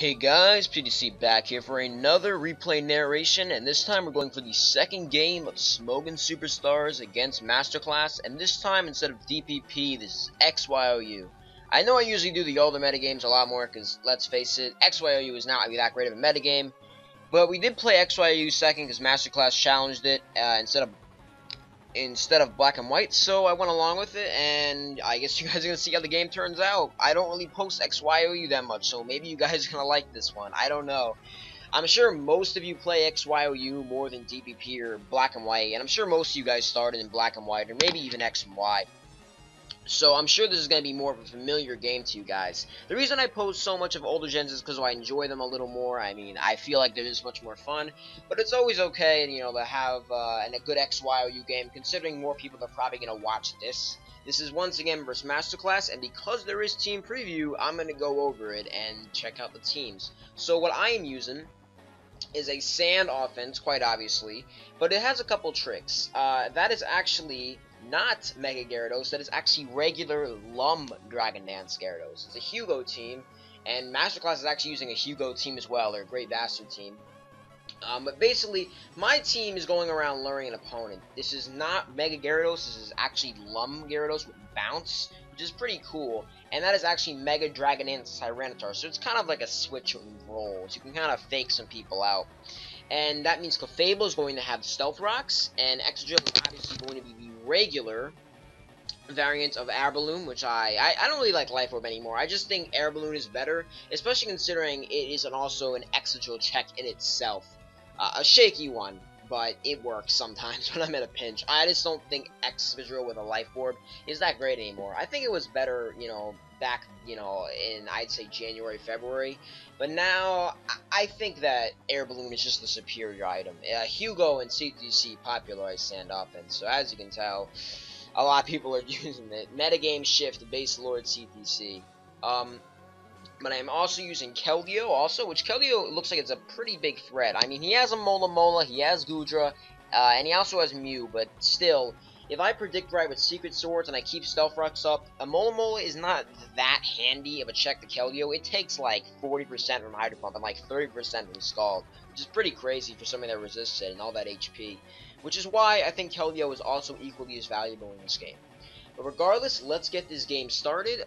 Hey guys, PDC back here for another replay narration, and this time we're going for the second game of Smogon Superstars against Masterclass, and this time instead of DPP, this is XYOU. I know I usually do the older metagames a lot more, because let's face it, XYOU is not that great of a metagame, but we did play XYOU second because Masterclass challenged it instead of black and white, so I went along with it, and I guess you guys are going to see how the game turns out. I don't really post XYOU that much, so maybe you guys are going to like this one. I don't know. I'm sure most of you play XYOU more than DPP or black and white, and I'm sure most of you guys started in black and white, or maybe even X and Y. So I'm sure this is going to be more of a familiar game to you guys. The reason I post so much of older gens is because I enjoy them a little more. I mean, I feel like they're just much more fun. But it's always okay, to have a good XYOU game, considering more people are probably going to watch this. This is once again versus Masterclass, and because there is team preview, I'm going to go over it and check out the teams. So what I am using is a sand offense, quite obviously, but it has a couple tricks. That is actually not Mega Gyarados, that is actually regular Lum Dragon Dance Gyarados. It's a Hugo team, and Masterclass is actually using a Hugo team as well. They're a Great Bastard team. But basically, my team is going around luring an opponent. This is not Mega Gyarados, this is actually Lum Gyarados with Bounce, which is pretty cool. And that is actually Mega Dragon Dance Tyranitar, so it's kind of like a switch in roles. You can kind of fake some people out. And that means Clefable is going to have Stealth Rocks, and Excadrill is obviously going to be the regular variant of Air Balloon, which I don't really like Life Orb anymore. I just think Air Balloon is better, especially considering it is also an Excadrill check in itself. A shaky one, but it works sometimes when I'm in a pinch. I just don't think Excadrill with a Life Orb is that great anymore. I think it was better, back, in, I'd say January, February. But now, I think that Air Balloon is just the superior item. Hugo and CTC popularized Sand Offense, so as you can tell, a lot of people are using it. Metagame shift, base Lord CTC. But I'm also using Keldeo also, which Keldeo looks like it's a pretty big threat. I mean, he has a Mola, he has Goodra, and he also has Mew, but still, if I predict right with Secret Swords and I keep Stealth Rocks up, a Mola is not that handy of a check to Keldeo. It takes like 40% from Hydro Pump and like 30% from Scald, which is pretty crazy for something that resists it and all that HP. Which is why I think Keldeo is also equally as valuable in this game. But regardless, let's get this game started.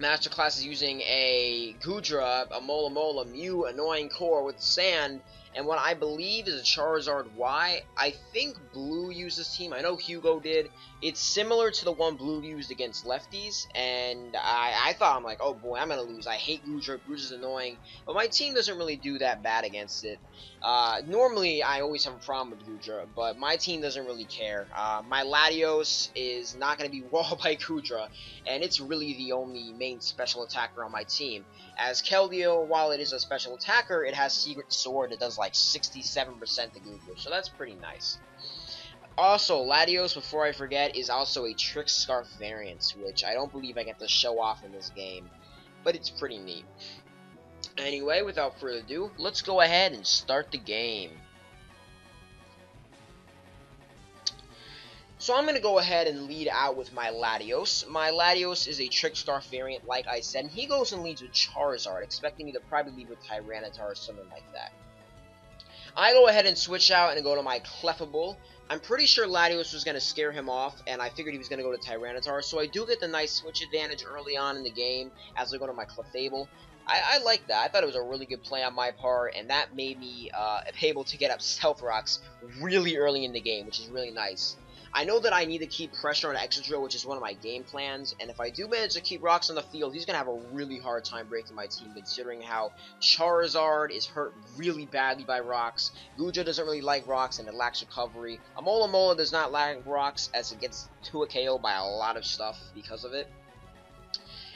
Masterclass is using a Goodra, a Mola, Mew, Annoying Core with Sand, and what I believe is a Charizard Y. I think Blue used this team. I know Hugo did. It's similar to the one Blue used against lefties, and I thought, I'm like, oh boy, I'm going to lose. I hate Goodra. Goodра's annoying, but my team doesn't really do that bad against it. Normally, I always have a problem with Goodra, but my team doesn't really care. My Latios is not going to be walled by Goodra, and it's really the only main special attacker on my team. As Keldeo, while it is a special attacker, it has Secret Sword that does like 67% to Goodra, so that's pretty nice. Also, Latios, before I forget, is also a Trick Scarf variant, which I don't believe I get to show off in this game, but it's pretty neat. Anyway, without further ado, let's go ahead and start the game. So I'm going to go ahead and lead out with my Latios. My Latios is a Trick Scarf variant, like I said, and he goes and leads with Charizard, expecting me to probably lead with Tyranitar or something like that. I go ahead and switch out and go to my Clefable. I'm pretty sure Latios was going to scare him off, and I figured he was going to go to Tyranitar, so I do get the nice switch advantage early on in the game as I go to my Clefable. I like that. I thought it was a really good play on my part, and that made me able to get up Stealth Rocks really early in the game, which is really nice. I know that I need to keep pressure on Excadrill, which is one of my game plans, and if I do manage to keep Rocks on the field, he's going to have a really hard time breaking my team, considering how Charizard is hurt really badly by Rocks, Goodra doesn't really like Rocks, and it lacks recovery. A Mola does not lack Rocks, as it gets to a KO by a lot of stuff because of it.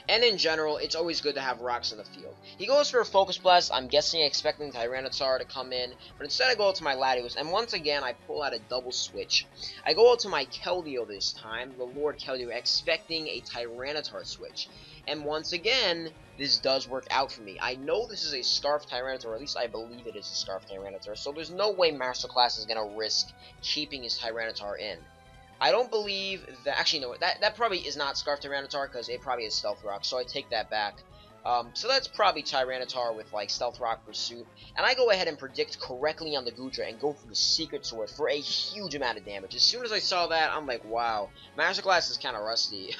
And in general, it's always good to have Rocks in the field. He goes for a Focus Blast. I'm guessing expecting Tyranitar to come in, but instead I go out to my Latios, and once again I pull out a double switch. I go out to my Keldeo this time, the Lord Keldeo, expecting a Tyranitar switch. And once again, this does work out for me. I know this is a Scarf Tyranitar, or at least I believe it is a Scarf Tyranitar, so there's no way Masterclass is going to risk keeping his Tyranitar in. I don't believe that, actually no, that probably is not Scarf Tyranitar because it probably is Stealth Rock, so I take that back. So that's probably Tyranitar with like Stealth Rock Pursuit. And I go ahead and predict correctly on the Goodra and go for the Secret Sword for a huge amount of damage. As soon as I saw that, I'm like, wow, Masterclass is kind of rusty.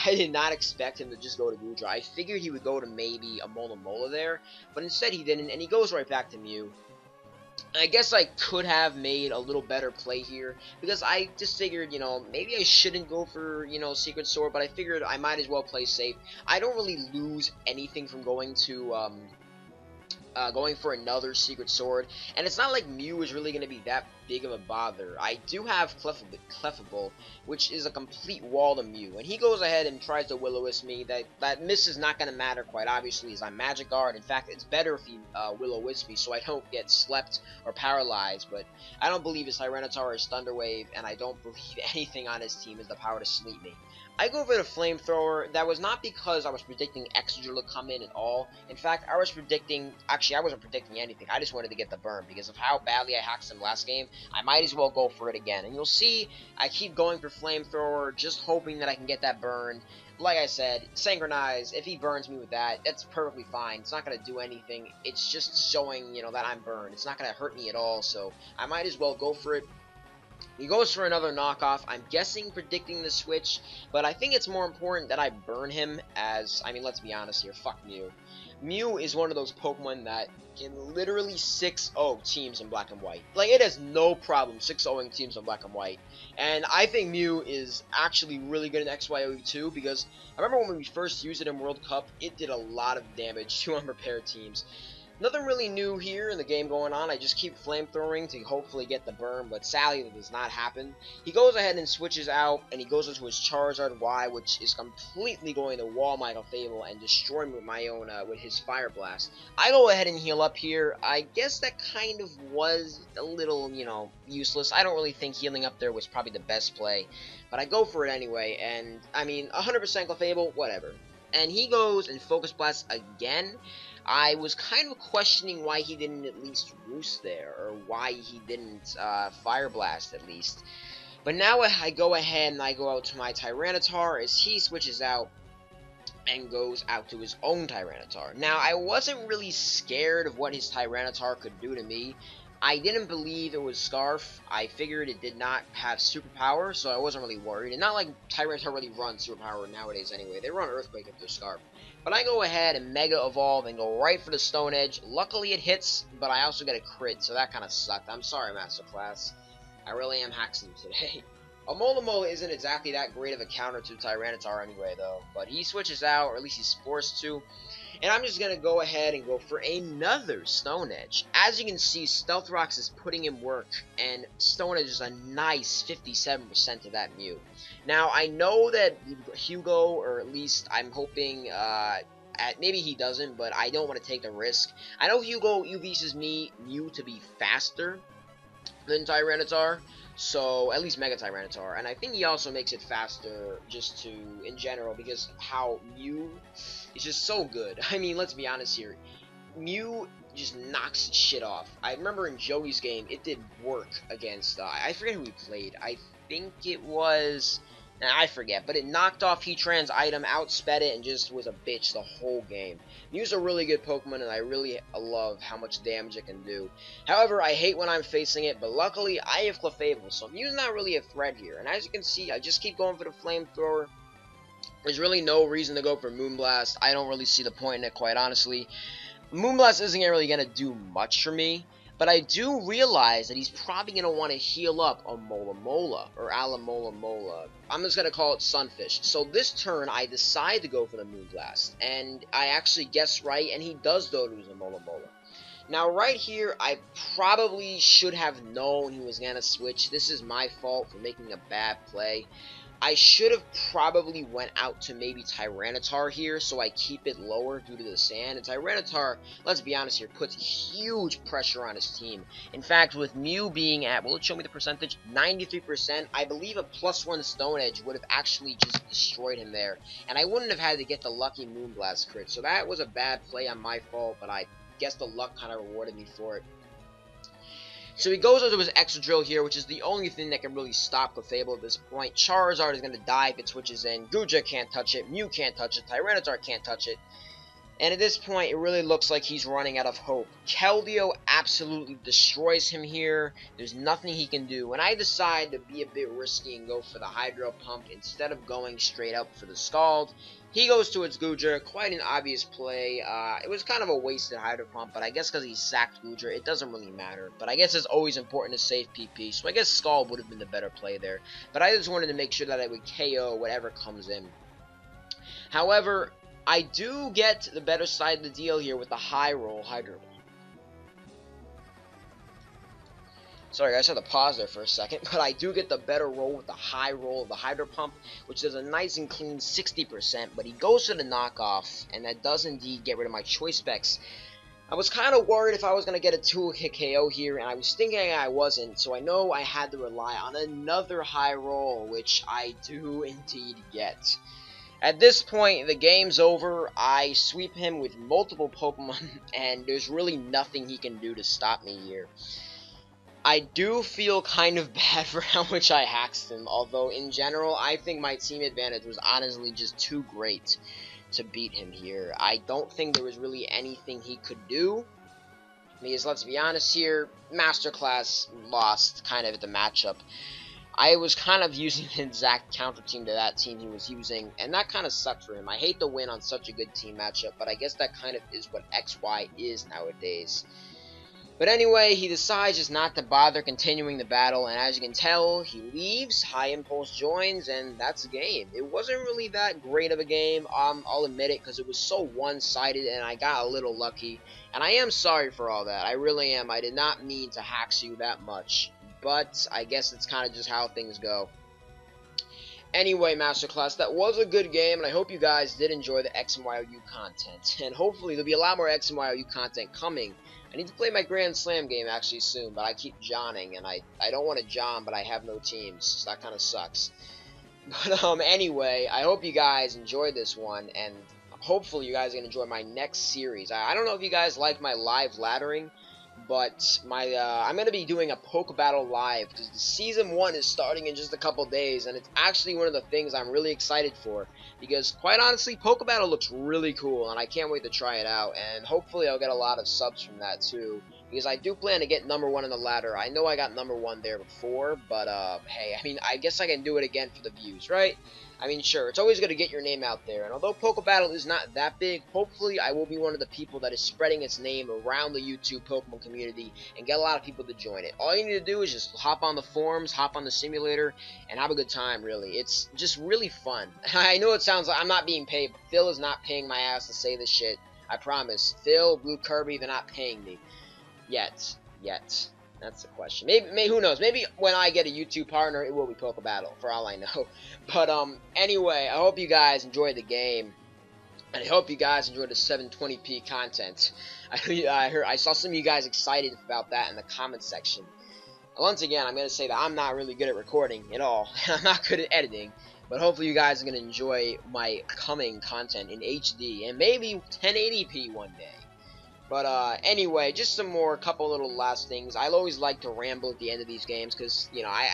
I did not expect him to just go to Goodra. I figured he would go to maybe a Mola there, but instead he didn't, and he goes right back to Mew. I guess I could have made a little better play here, because I just figured, you know, maybe I shouldn't go for, you know, Secret Sword, but I figured I might as well play safe. I don't really lose anything from going to, going for another Secret Sword, and it's not like Mew is really going to be that big of a bother. I do have Clefable, which is a complete wall to Mew, and he goes ahead and tries to Will-O-Wisp me. That miss is not going to matter, quite obviously, as I'm Magic Guard. In fact, it's better if he Will-O-Wisp me so I don't get slept or paralyzed, but I don't believe his Tyranitar is Thunder Wave, and I don't believe anything on his team has the power to sleep me. I go for the Flamethrower. That was not because I was predicting Excadrill to come in at all. In fact, I was predicting... Actually, I wasn't predicting anything. I just wanted to get the burn because of how badly I hacked him last game. I might as well go for it again. And you'll see I keep going for Flamethrower, just hoping that I can get that burn. Like I said, Synchronize, if he burns me with that, that's perfectly fine. It's not going to do anything. It's just showing, you know, that I'm burned. It's not going to hurt me at all, so I might as well go for it. He goes for another knockoff. I'm guessing predicting the switch, but I think it's more important that I burn him as, I mean, let's be honest here, fuck Mew. Mew is one of those Pokemon that can literally 6-0 teams in black and white. Like, it has no problem 6-0ing teams in black and white. And I think Mew is actually really good in XYOE too, because I remember when we first used it in World Cup, it did a lot of damage to unprepared teams. Nothing really new here in the game going on. I just keep flamethrowing to hopefully get the burn, but sadly that does not happen. He goes ahead and switches out, and he goes into his Charizard Y, which is completely going to wall my Clefable and destroy me with my own, with his Fire Blast. I go ahead and heal up here. I guess that kind of was a little, you know, useless. I don't really think healing up there was probably the best play, but I go for it anyway, and, I mean, 100% Clefable, whatever. And he goes and Focus Blast again. I was kind of questioning why he didn't at least Roost there, or why he didn't Fire Blast at least. But now I go ahead and I go out to my Tyranitar as he switches out and goes out to his own Tyranitar. Now, I wasn't really scared of what his Tyranitar could do to me. I didn't believe it was Scarf. I figured it did not have superpower, so I wasn't really worried. And not like Tyranitar really runs superpower nowadays anyway. They run Earthquake if they're Scarf. But I go ahead and Mega Evolve and go right for the Stone Edge. Luckily it hits, but I also get a crit, so that kind of sucked. I'm sorry, Masterclass. I really am hacking today. A Mola isn't exactly that great of a counter to Tyranitar anyway, though. But he switches out, or at least he's forced to. And I'm just going to go ahead and go for another Stone Edge. As you can see, Stealth Rocks is putting in work, and Stone Edge is a nice 57% of that Mew. Now, I know that Hugo, or at least I'm hoping, maybe he doesn't, but I don't want to take the risk. I know Hugo UVs Mew to be faster than Tyranitar, so at least Mega Tyranitar, and I think he also makes it faster just to, in general, because how Mew is just so good. I mean, let's be honest here, Mew just knocks shit off. I remember in Joey's game, it did work against, I forget who he played, I think it was... I forget, but it knocked off Heatran's item, outsped it, and just was a bitch the whole game. Mew's a really good Pokemon, and I really love how much damage it can do. However, I hate when I'm facing it, but luckily, I have Clefable, so Mew's not really a threat here. And as you can see, I just keep going for the Flamethrower. There's really no reason to go for Moonblast. I don't really see the point in it, quite honestly. Moonblast isn't really going to do much for me. But I do realize that he's probably going to want to heal up a Mola, or Mola. I'm just going to call it Sunfish. So this turn, I decide to go for the Moonblast. And I actually guess right, and he does go to a Mola. Now, right here, I probably should have known he was going to switch. This is my fault for making a bad play. I should have probably went out to maybe Tyranitar here, so I keep it lower due to the sand. And Tyranitar, let's be honest here, puts huge pressure on his team. In fact, with Mew being at, will it show me the percentage? 93%, I believe a +1 Stone Edge would have actually just destroyed him there. And I wouldn't have had to get the lucky Moonblast crit. So that was a bad play on my fault, but I guess the luck kind of rewarded me for it. So he goes into his Excadrill here, which is the only thing that can really stop Clefable at this point. Charizard is going to die if it switches in. Goodra can't touch it. Mew can't touch it. Tyranitar can't touch it. And at this point, it really looks like he's running out of hope. Keldeo absolutely destroys him here. There's nothing he can do. And I decide to be a bit risky and go for the Hydro Pump instead of going straight up for the Scald. He goes to its Goodra, quite an obvious play. It was kind of a wasted Hydro Pump, but I guess because he sacked Goodra, it doesn't really matter. But I guess it's always important to save PP, so I guess Scald would have been the better play there. But I just wanted to make sure that I would KO whatever comes in. However, I do get the better side of the deal here with the high roll Hydro Pump. Sorry guys, I had to pause there for a second, but I do get the better roll with the high roll of the Hydro Pump, which does a nice and clean 60%, but he goes to the knockoff, and that does indeed get rid of my choice specs. I was kind of worried if I was going to get a 2-hit KO here, and I was thinking I wasn't, so I know I had to rely on another high roll, which I do indeed get. At this point, the game's over. I sweep him with multiple Pokemon, and there's really nothing he can do to stop me here. I do feel kind of bad for how much I hacked him, although in general, I think my team advantage was honestly just too great to beat him here. I don't think there was really anything he could do, because let's be honest here, Masterclass lost kind of at the matchup. I was kind of using the exact counter team to that team he was using, and that kind of sucked for him. I hate to win on such a good team matchup, but I guess that kind of is what XY is nowadays. But anyway, he decides just not to bother continuing the battle, and as you can tell, he leaves, High Impulse joins, and that's the game. It wasn't really that great of a game, I'll admit it, because it was so one-sided, and I got a little lucky. And I am sorry for all that, I really am. I did not mean to hack you that much. But I guess it's kind of just how things go. Anyway, Masterclass, that was a good game, and I hope you guys did enjoy the X and YOU content. And hopefully there'll be a lot more X and YOU content coming. I need to play my Grand Slam game actually soon, but I keep Johning, and I don't want to John, but I have no teams, so that kind of sucks. But anyway, I hope you guys enjoyed this one, and hopefully you guys are going to enjoy my next series. I don't know if you guys like my live laddering, but I'm going to be doing a Poke Battle live, because the Season 1 is starting in just a couple days, and it's actually one of the things I'm really excited for, because quite honestly, Poke Battle looks really cool, and I can't wait to try it out, and hopefully I'll get a lot of subs from that too, because I do plan to get #1 in the ladder. I know I got #1 there before, but hey, I mean, I guess I can do it again for the views, right? I mean, sure, it's always good to get your name out there, and although Poke Battle is not that big, hopefully I will be one of the people that is spreading its name around the YouTube Pokemon community and get a lot of people to join it. All you need to do is just hop on the forums, hop on the simulator, and have a good time, really. It's just really fun. I know it sounds like I'm not being paid, but Phil is not paying my ass to say this shit. I promise. Phil, Blue Kirby, they're not paying me. Yet. That's the question. Maybe who knows? Maybe when I get a YouTube partner, it will be Poke Battle, for all I know. But anyway, I hope you guys enjoyed the game, and I hope you guys enjoyed the 720p content. I saw some of you guys excited about that in the comment section. Once again, I'm gonna say that I'm not really good at recording at all. I'm not good at editing, but hopefully you guys are gonna enjoy my coming content in HD and maybe 1080p one day. But anyway, just some more, couple little last things. I always like to ramble at the end of these games because, you know, I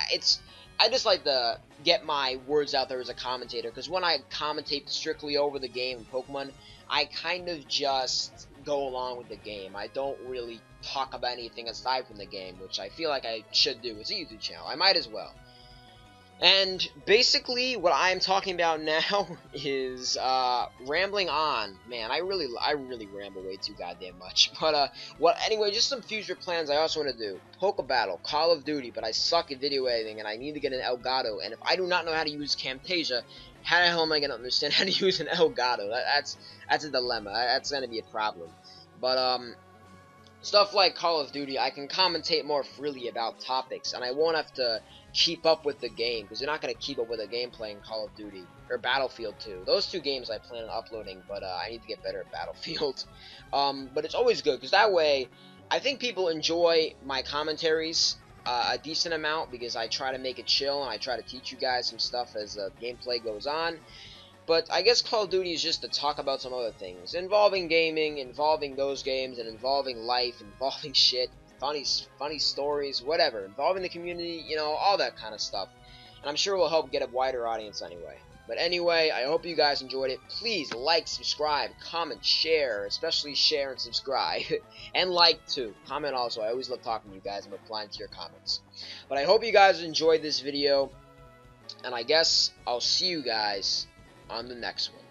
just like to get my words out there as a commentator, because when I commentate strictly over the game in Pokemon, I kind of just go along with the game. I don't really talk about anything aside from the game, which I feel like I should do. It's a YouTube channel. I might as well. And basically, what I'm talking about now is rambling on. Man, I really ramble way too goddamn much. But anyway, just some future plans I also want to do. Poke Battle, Call of Duty, but I suck at video editing, and I need to get an Elgato. And if I do not know how to use Camtasia, how the hell am I gonna understand how to use an Elgato? That's a dilemma. That's gonna be a problem. But stuff like Call of Duty, I can commentate more freely about topics, and I won't have to keep up with the game, because you're not going to keep up with the game playing Call of Duty, or Battlefield 2. Those two games I plan on uploading, but I need to get better at Battlefield. But it's always good, because that way, I think people enjoy my commentaries a decent amount, because I try to make it chill, and I try to teach you guys some stuff as the gameplay goes on. But I guess Call of Duty is just to talk about some other things, involving gaming, involving those games, and involving life, involving shit, funny stories, whatever, involving the community, you know, all that kind of stuff. And I'm sure it will help get a wider audience anyway. But anyway, I hope you guys enjoyed it. Please like, subscribe, comment, share, especially share and subscribe. And like too. Comment also. I always love talking to you guys and replying to your comments. But I hope you guys enjoyed this video. And I guess I'll see you guys on the next one.